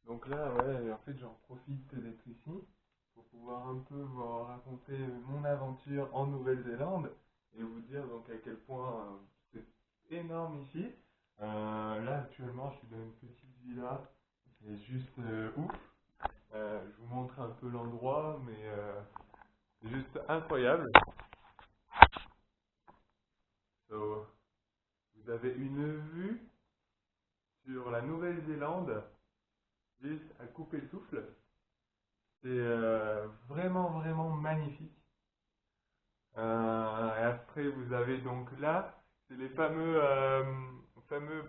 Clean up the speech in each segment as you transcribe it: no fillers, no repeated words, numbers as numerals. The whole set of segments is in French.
Donc là, ouais, en fait, j'en profite d'être ici pour pouvoir un peu vous raconter mon aventure en Nouvelle-Zélande et vous dire donc à quel point c'est énorme ici. Là, actuellement, je suis dans une petite villa, c'est juste ouf. Je vous montre un peu l'endroit, mais c'est juste incroyable. So, vous avez une vue sur la Nouvelle-Zélande, juste à couper le souffle. C'est vraiment, vraiment magnifique. Et après, vous avez donc là, c'est les fameux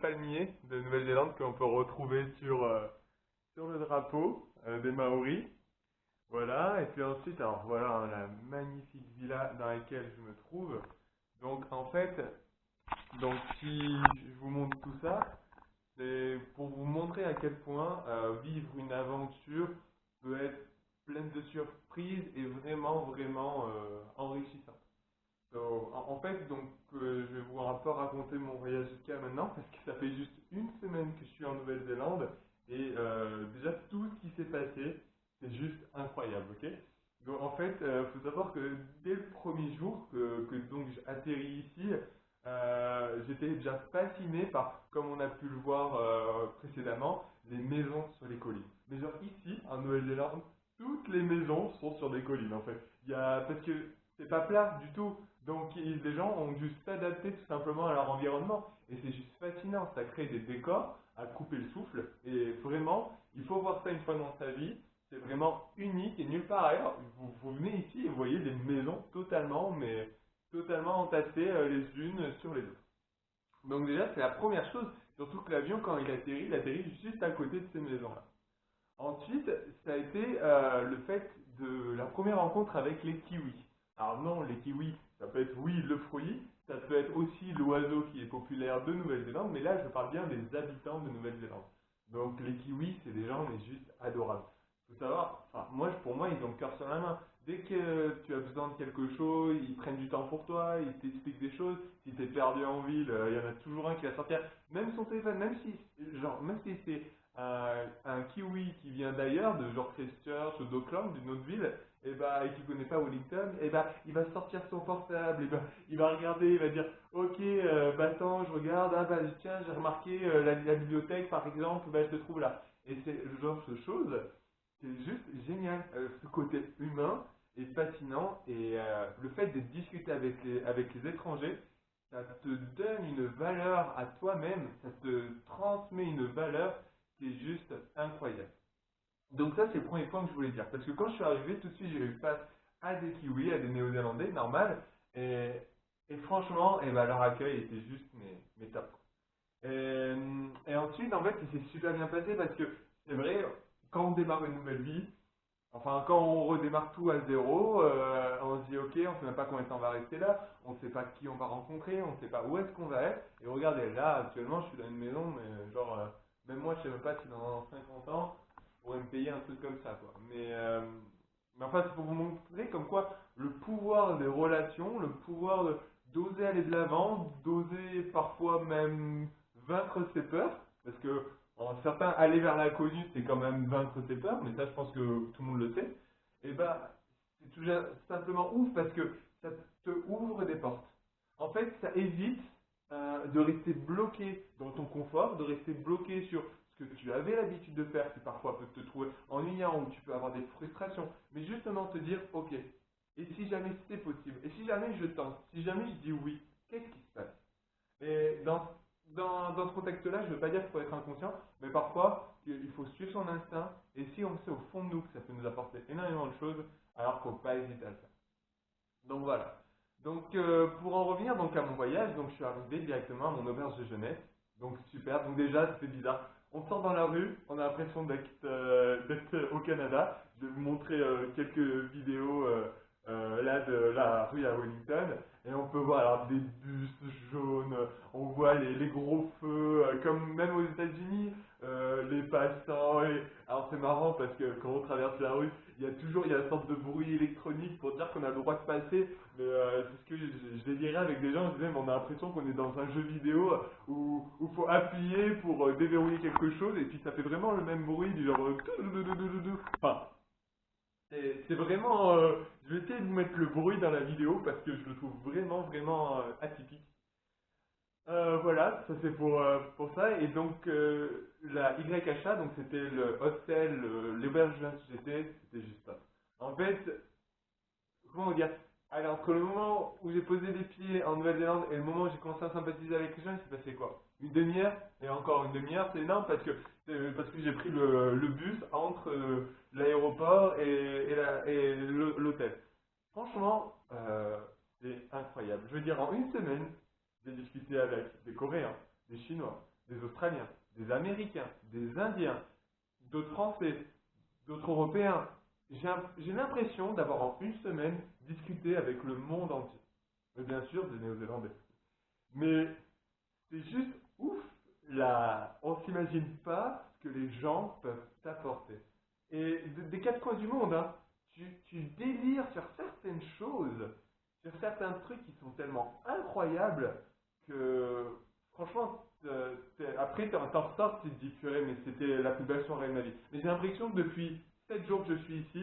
palmiers de Nouvelle-Zélande qu'on peut retrouver sur le drapeau des Maoris. Voilà, et puis ensuite, alors voilà la magnifique villa dans laquelle je me trouve. Donc en fait, donc si je vous montre tout ça, c'est pour vous montrer à quel point vivre une aventure peut être pleine de surprises et vraiment, vraiment enrichissant. So, en fait, donc, je vais vous un peu raconter mon voyage jusqu'à maintenant parce que ça fait juste une semaine que je suis en Nouvelle-Zélande et déjà tout ce qui s'est passé, c'est juste incroyable, ok? Donc en fait, faut savoir que dès le premier jour que donc j'atterris ici, j'étais déjà fasciné par, comme on a pu le voir précédemment, les maisons sur les collines. Mais genre ici, en Nouvelle-Zélande, toutes les maisons sont sur des collines en fait. Parce que c'est pas plat du tout. Donc les gens ont dû s'adapter tout simplement à leur environnement. Et c'est juste fascinant, ça crée des décors à couper le souffle. Et vraiment, il faut voir ça une fois dans sa vie. C'est vraiment unique et nulle part ailleurs. Vous venez ici et vous voyez des maisons totalement, mais totalement entassées les unes sur les autres. Donc déjà, c'est la première chose. Surtout que l'avion, quand il atterrit juste à côté de ces maisons-là. Ensuite, ça a été le fait de la première rencontre avec les kiwis. Alors non, les kiwis, ça peut être oui le fruit, ça peut être aussi l'oiseau qui est populaire de Nouvelle-Zélande, mais là je parle bien des habitants de Nouvelle-Zélande. Donc les kiwis, c'est des gens mais juste adorables. Il faut savoir, enfin moi pour moi ils ont le cœur sur la main. Dès que tu as besoin de quelque chose, ils prennent du temps pour toi, ils t'expliquent des choses. Si tu es perdu en ville, il y en a toujours un qui va sortir. Même son téléphone, même si c'est un kiwi qui vient d'ailleurs, de genre Christchurch ou d'Auckland, d'une autre ville, et qui connaît pas Wellington, il va sortir son portable, il va regarder, il va dire, ok, attends, je regarde, ah bah tiens, j'ai remarqué la bibliothèque par exemple, bah, elle se trouve là. Et c'est le genre de choses, c'est juste génial. Ce côté humain est fascinant et le fait de discuter avec les étrangers, ça te donne une valeur à toi-même, ça te transmet une valeur qui est juste incroyable. Donc ça, c'est le premier point que je voulais dire. Parce que quand je suis arrivé, tout de suite, j'ai eu face à des Kiwis, à des Néo-Zélandais, normal. Et, et franchement, leur accueil était juste mais top. Et ensuite, en fait, ça s'est super bien passé parce que c'est vrai, quand on démarre une nouvelle vie, enfin, quand on redémarre tout à zéro, on se dit ok, on ne sait même pas combien de temps on va rester là, on ne sait pas qui on va rencontrer, on ne sait pas où est-ce qu'on va être. Et regardez, là, actuellement, je suis dans une maison, mais genre, même moi, je sais même pas si dans 50 ans, je pourrais me payer un truc comme ça, quoi. Mais enfin, c'est pour vous montrer comme quoi le pouvoir des relations, le pouvoir d'oser aller de l'avant, d'oser parfois même vaincre ses peurs, parce que certains, aller vers l'inconnu, c'est quand même vaincre ses peurs, mais ça, je pense que tout le monde le sait. Et bah, c'est tout simplement ouf parce que ça te ouvre des portes. En fait, ça évite de rester bloqué dans ton confort, de rester bloqué sur ce que tu avais l'habitude de faire, qui parfois peut te trouver ennuyant ou tu peux avoir des frustrations. Mais justement te dire, ok, et si jamais c'est possible, et si jamais je tente, si jamais je dis oui, qu'est-ce qui se passe? Et dans ce contexte-là, je ne veux pas dire qu'il faut être inconscient, mais parfois, il faut suivre son instinct. Et si on sait au fond de nous que ça peut nous apporter énormément de choses, alors qu'il ne faut pas hésiter à le faire. Donc voilà. Donc pour en revenir donc à mon voyage, donc je suis arrivé directement à mon auberge de jeunesse. Donc super. Donc déjà, c'était bizarre. On sort dans la rue, on a l'impression d'être au Canada. Je vais vous montrer quelques vidéos là de la rue à Wellington. Et on peut voir alors, des bus jaunes, on voit les gros feux, comme même aux États-Unis, les passants. Alors c'est marrant parce que quand on traverse la rue, il y a une sorte de bruit électronique pour dire qu'on a le droit de passer. Mais c'est ce que je délirais avec des gens, je disais, mais on a l'impression qu'on est dans un jeu vidéo où il faut appuyer pour déverrouiller quelque chose et puis ça fait vraiment le même bruit du genre... Enfin, c'est vraiment... je vais essayer de vous mettre le bruit dans la vidéo parce que je le trouve vraiment, vraiment atypique. Voilà, ça c'est pour ça. Et donc la YHA, donc c'était le hostel, l'héberge où c'était juste ça. En fait, comment dire, allez, entre le moment où j'ai posé les pieds en Nouvelle-Zélande et le moment où j'ai commencé à sympathiser avec les gens, il s'est passé quoi? Une demi-heure? Et encore une demi-heure, c'est énorme parce que j'ai pris le bus entre l'aéroport et l'hôtel. Franchement, c'est incroyable. Je veux dire, en une semaine, j'ai discuté avec des Coréens, des Chinois, des Australiens, des Américains, des Indiens, d'autres Français, d'autres Européens. J'ai l'impression d'avoir en une semaine discuté avec le monde entier. Et bien sûr, des Néo-Zélandais. Mais c'est juste ouf, là, on s'imagine pas ce que les gens peuvent t'apporter. Et des quatre coins du monde, hein, tu délires sur certaines choses, sur certains trucs qui sont tellement incroyables que, franchement, après t'en ressors, tu te dis, purée, mais c'était la plus belle soirée de ma vie. Mais j'ai l'impression que depuis 7 jours que je suis ici,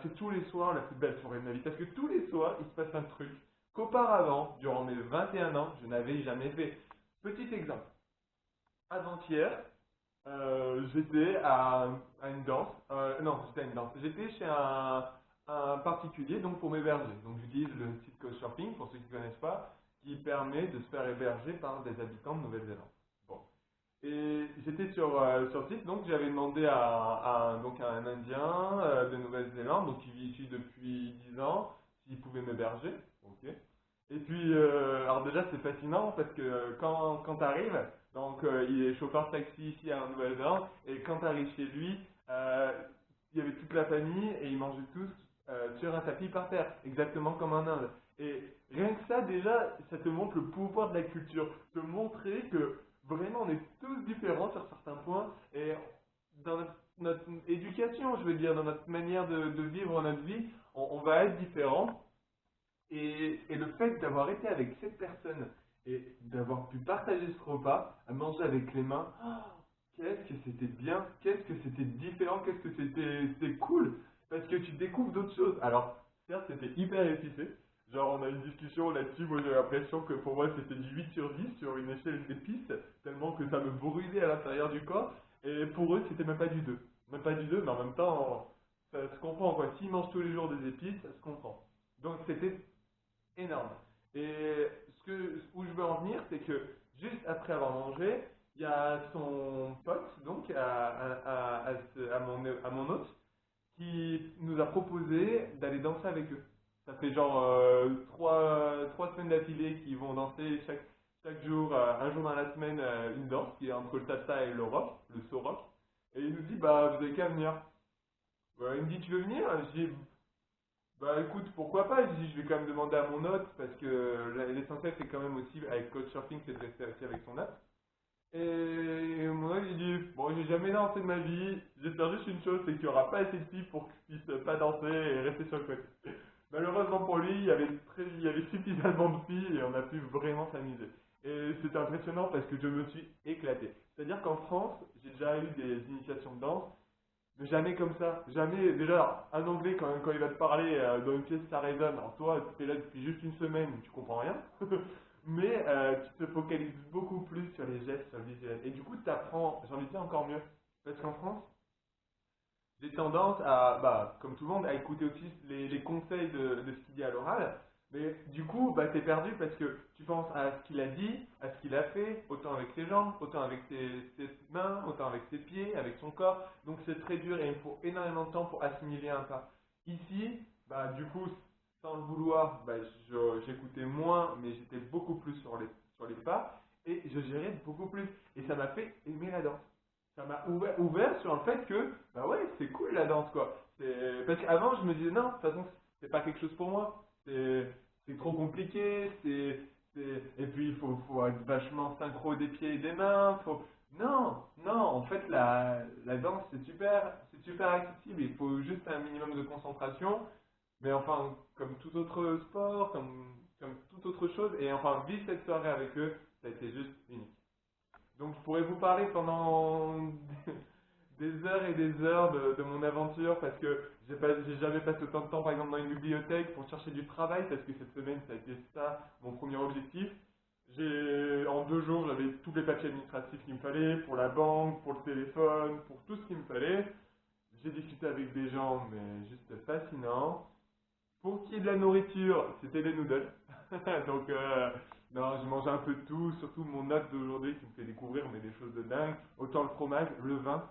c'est tous les soirs la plus belle soirée de ma vie. Parce que tous les soirs, il se passe un truc qu'auparavant, durant mes 21 ans, je n'avais jamais fait. Petit exemple. Avant-hier, j'étais à une danse. Non, j'étais à une danse. J'étais chez un particulier donc pour m'héberger. Donc j'utilise le site Couchsurfing, pour ceux qui ne connaissent pas, qui permet de se faire héberger par des habitants de Nouvelle-Zélande. Bon. Et j'étais sur site, donc j'avais demandé donc à un Indien de Nouvelle-Zélande, donc qui vit ici depuis 10 ans, s'il pouvait m'héberger. Ok. Et puis, alors déjà c'est fascinant parce que quand tu arrives, donc il est chauffeur taxi ici en Nouvelle-Zélande, et quand tu arrives chez lui, euh, il y avait toute la famille et ils mangeaient tous sur un tapis par terre, exactement comme en Inde. Et rien que ça déjà, ça te montre le pouvoir de la culture, te montrer que vraiment on est tous différents sur certains points et dans notre éducation, je veux dire, dans notre manière de vivre notre vie, on va être différents. Et le fait d'avoir été avec cette personne et d'avoir pu partager ce repas, à manger avec les mains, oh, qu'est-ce que c'était bien, qu'est-ce que c'était différent, qu'est-ce que c'était cool, parce que tu découvres d'autres choses. Alors, certes, c'était hyper épicé. Genre, on a une discussion là-dessus. Moi, j'ai l'impression que pour moi, c'était du 8 sur 10 sur une échelle d'épices, tellement que ça me brûlait à l'intérieur du corps. Et pour eux, c'était même pas du 2. Même pas du 2, mais en même temps, ça se comprend quoi. S'ils mangent tous les jours des épices, ça se comprend. Donc, c'était énorme. Et où je veux en venir, c'est que juste après avoir mangé, il y a son pote, donc à mon hôte, qui nous a proposé d'aller danser avec eux. Ça fait genre 3 semaines d'affilée qu'ils vont danser chaque jour, un jour dans la semaine, une danse qui est entre le tata et le rock, le so rock. Et il nous dit, bah vous avez qu'à venir. Il me dit, tu veux venir? Je dis, bah écoute, pourquoi pas? Je dis, je vais quand même demander à mon hôte parce que l'essentiel c'est quand même aussi avec Couchsurfing, c'est de rester aussi avec son hôte. Et mon hôte il dit, bon j'ai jamais dansé de ma vie, j'espère juste une chose, c'est qu'il n'y aura pas assez de filles pour que je puisse pas danser et rester sur le côté. Malheureusement pour lui, il y avait suffisamment de filles et on a pu vraiment s'amuser. Et c'était impressionnant parce que je me suis éclaté. C'est-à-dire qu'en France, j'ai déjà eu des initiations de danse, mais jamais comme ça. Jamais. Déjà, un anglais, quand il va te parler dans une pièce, ça résonne. Alors toi, tu es là depuis juste une semaine, tu comprends rien. Mais tu te focalises beaucoup plus sur les gestes, sur le visuel. Et du coup, tu apprends, j'ai envie de dire encore mieux. Parce qu'en France, j'ai tendance à, bah, comme tout le monde, à écouter aussi les conseils de ce qu'il dit à l'oral. Mais du coup, bah, t'es perdu parce que tu penses à ce qu'il a dit, à ce qu'il a fait, autant avec ses jambes, autant avec ses mains, autant avec ses pieds, avec son corps. Donc c'est très dur et il me faut énormément de temps pour assimiler un pas. Ici, bah, du coup, sans le vouloir, bah, j'écoutais moins, mais j'étais beaucoup plus sur les pas et je gérais beaucoup plus. Et ça m'a fait aimer la danse. Ça m'a ouvert sur le fait que, bah ouais, c'est cool la danse, quoi. Parce qu'avant, je me disais, non, de toute façon, c'est pas quelque chose pour moi. C'est trop compliqué, et puis il faut être vachement synchro des pieds et des mains. Non, non, en fait, la danse, c'est super accessible. Il faut juste un minimum de concentration. Mais enfin, comme tout autre sport, comme toute autre chose. Et enfin, vivre cette soirée avec eux, ça a été juste unique. Donc, je pourrais vous parler pendant des heures et des heures de mon aventure parce que j'ai jamais passé autant de temps, par exemple, dans une bibliothèque pour chercher du travail parce que cette semaine, ça a été ça, mon premier objectif. En 2 jours, j'avais tous les papiers administratifs qu'il me fallait pour la banque, pour le téléphone, pour tout ce qu'il me fallait. J'ai discuté avec des gens, mais juste fascinants. Pour ce qui est de la nourriture, c'était les noodles. Donc, non, j'ai mangé un peu de tout, surtout mon hôte d'aujourd'hui qui me fait découvrir mais des choses de dingue. Autant le fromage, le vin.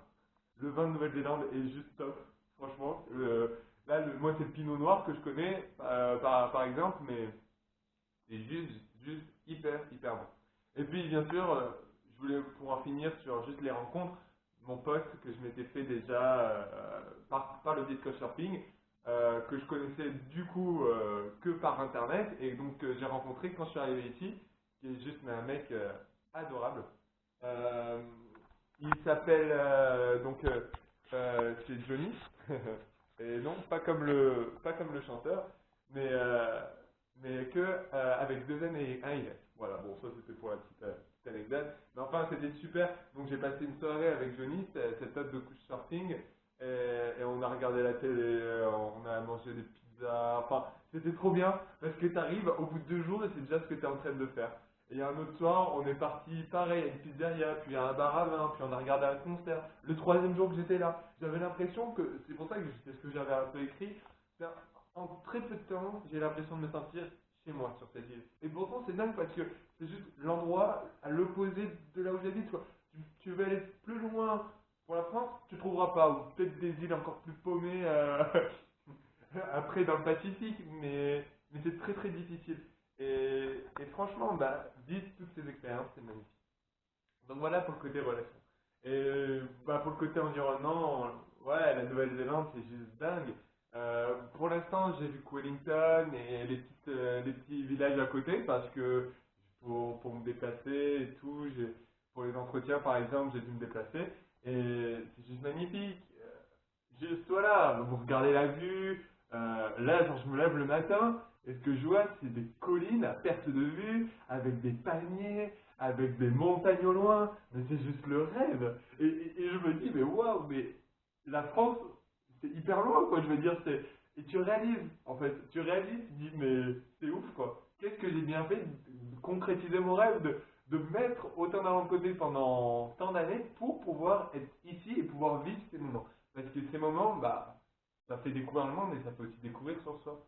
Le vin de Nouvelle-Zélande est juste top, franchement. Là, moi, c'est le pinot noir que je connais, par exemple, mais c'est juste hyper bon. Et puis, bien sûr, je voulais pouvoir finir sur juste les rencontres. Mon pote que je m'étais fait déjà par le disco surfing, que je connaissais du coup que par internet, et donc j'ai rencontré quand je suis arrivé ici, qui est juste mais un mec adorable. Euh, il s'appelle c'est Johnny. Et non, pas comme le chanteur, mais, euh, mais que avec 2 N et un Y. Voilà, bon, ça c'était pour la petite anecdote. Mais enfin, c'était super. Donc j'ai passé une soirée avec Johnny, cette hôte de couchsurfing, et on a regardé la télé, on a mangé des pizzas. Enfin, c'était trop bien parce que t'arrives au bout de 2 jours et c'est déjà ce que t'es en train de faire. Et un autre soir, on est parti pareil à une pizzeria, puis à un bar à vin, puis on a regardé un concert. Le troisième jour que j'étais là, j'avais l'impression que, c'est pour ça que c'est ce que j'avais un peu écrit, c'est en très peu de temps, j'ai l'impression de me sentir chez moi sur cette île. Et pourtant, c'est dingue parce que c'est juste l'endroit à l'opposé de là où j'habite, quoi. Tu veux aller plus loin pour la France, tu trouveras pas, ou peut-être des îles encore plus paumées après dans le Pacifique, mais c'est très difficile. Et franchement, bah, vivre toutes ces expériences, c'est magnifique. Donc voilà pour le côté relation. Et bah, pour le côté environnement, ouais, la Nouvelle-Zélande, c'est juste dingue. Pour l'instant, j'ai vu que Wellington et les petits villages à côté parce que pour me déplacer et tout, pour les entretiens par exemple, j'ai dû me déplacer. Et c'est juste magnifique. Juste voilà, vous regardez la vue. Là, quand je me lève le matin, et ce que je vois, c'est des collines à perte de vue, avec des palmiers, avec des montagnes au loin. Mais c'est juste le rêve. Et je me dis, mais waouh, mais la France, c'est hyper loin, quoi. Je veux dire, et tu réalises, en fait, tu dis, mais c'est ouf, quoi. Qu'est-ce que j'ai bien fait de concrétiser mon rêve, de mettre autant d'argent de côté pendant tant d'années pour pouvoir être ici et pouvoir vivre ces moments. Parce que ces moments, bah, ça fait découvrir le monde et ça fait aussi découvrir sur soi.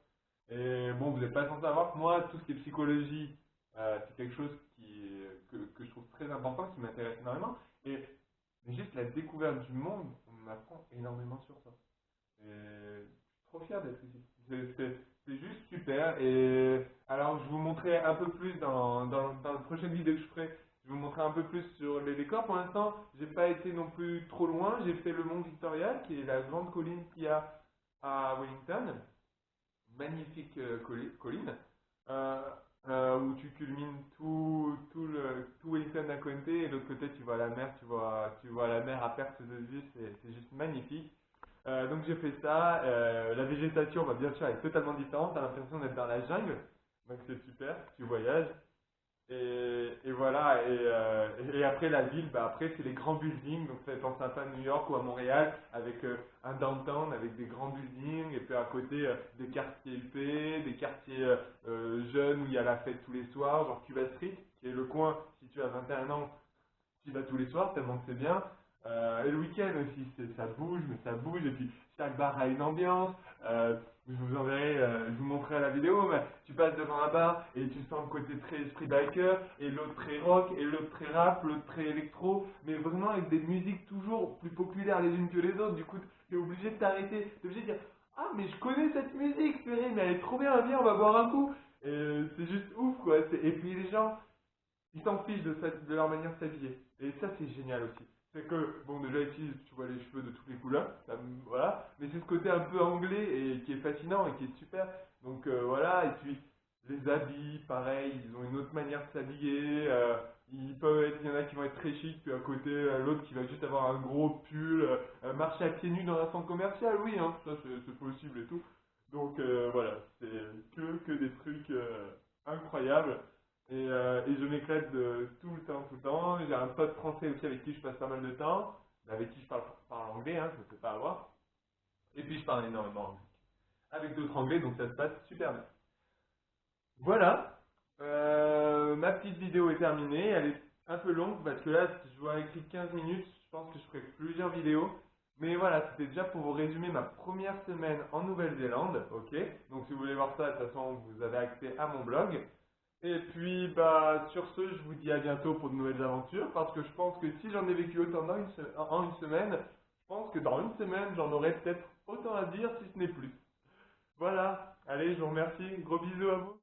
Et bon, vous n'êtes pas sans savoir que moi, tout ce qui est psychologie, c'est quelque chose que je trouve très important, qui m'intéresse énormément. Et mais juste la découverte du monde, on m'apprend énormément sur ça. Et je suis trop fier d'être ici. C'est juste super. Et alors, je vous montrerai un peu plus dans la prochaine vidéo que je ferai. Je vais vous montrer un peu plus sur les décors. Pour l'instant, j'ai pas été non plus trop loin. J'ai fait le mont Victoria, qui est la grande colline qu'il y a à Wellington. Magnifique colline. Euh, où tu culmines tout Wellington d'un côté et de l'autre côté tu vois la mer, tu vois la mer à perte de vue, c'est juste magnifique. Donc j'ai fait ça. La végétation, bah, bien sûr, elle est totalement différente. T'as l'impression d'être dans la jungle. Donc c'est super. Tu voyages. Et voilà. Et après la ville, bah, après c'est les grands buildings. Donc ça fait penser un peu à New York ou à Montréal avec un downtown avec des grands buildings. Et puis à côté des quartiers huppés, des quartiers jeunes où il y a la fête tous les soirs, genre Cuba Street, qui est le coin. Si tu as 21 ans, tu vas tous les soirs, tellement que c'est bien. Et le week-end aussi, ça bouge, mais ça bouge. Et puis chaque bar a une ambiance. Je vous enverrai, je vous montrerai la vidéo, mais tu passes devant un bar et tu sens le côté très esprit biker, et l'autre très rock, et l'autre très rap, l'autre très électro, mais vraiment avec des musiques toujours plus populaires les unes que les autres. Du coup, tu es obligé de t'arrêter, tu es obligé de dire, ah, mais je connais cette musique, Perrine, mais elle est trop bien, viens, on va boire un coup. Et c'est juste ouf, quoi. Et puis les gens, ils s'en fichent de leur manière de s'habiller. Et ça, c'est génial aussi. C'est que, bon, déjà ici, tu vois les cheveux de toutes les couleurs, voilà, mais c'est ce côté un peu anglais et qui est fascinant et qui est super. Donc voilà, et puis les habits, pareil, ils ont une autre manière de s'habiller. Il y en a qui vont être très chics, puis à côté, l'autre qui va juste avoir un gros pull, marcher à pieds nus dans un centre commercial, oui, hein, ça c'est possible et tout. Donc voilà, c'est que des trucs incroyables. Et je m'éclate de tout le temps, tout le temps. J'ai un pote français aussi avec qui je passe pas mal de temps, avec qui je parle anglais, hein, je ne sais pas avoir. Et puis je parle énormément avec d'autres anglais, donc ça se passe super bien. Voilà, ma petite vidéo est terminée. Elle est un peu longue parce que là, je vois écrit 15 minutes. Je pense que je ferai plusieurs vidéos. Mais voilà, c'était déjà pour vous résumer ma première semaine en Nouvelle-Zélande. Ok, donc si vous voulez voir ça, de toute façon, vous avez accès à mon blog. Et puis, bah, sur ce, je vous dis à bientôt pour de nouvelles aventures. Parce que je pense que si j'en ai vécu autant en une semaine, je pense que dans une semaine, j'en aurai peut-être autant à dire, si ce n'est plus. Voilà, allez, je vous remercie. Gros bisous à vous.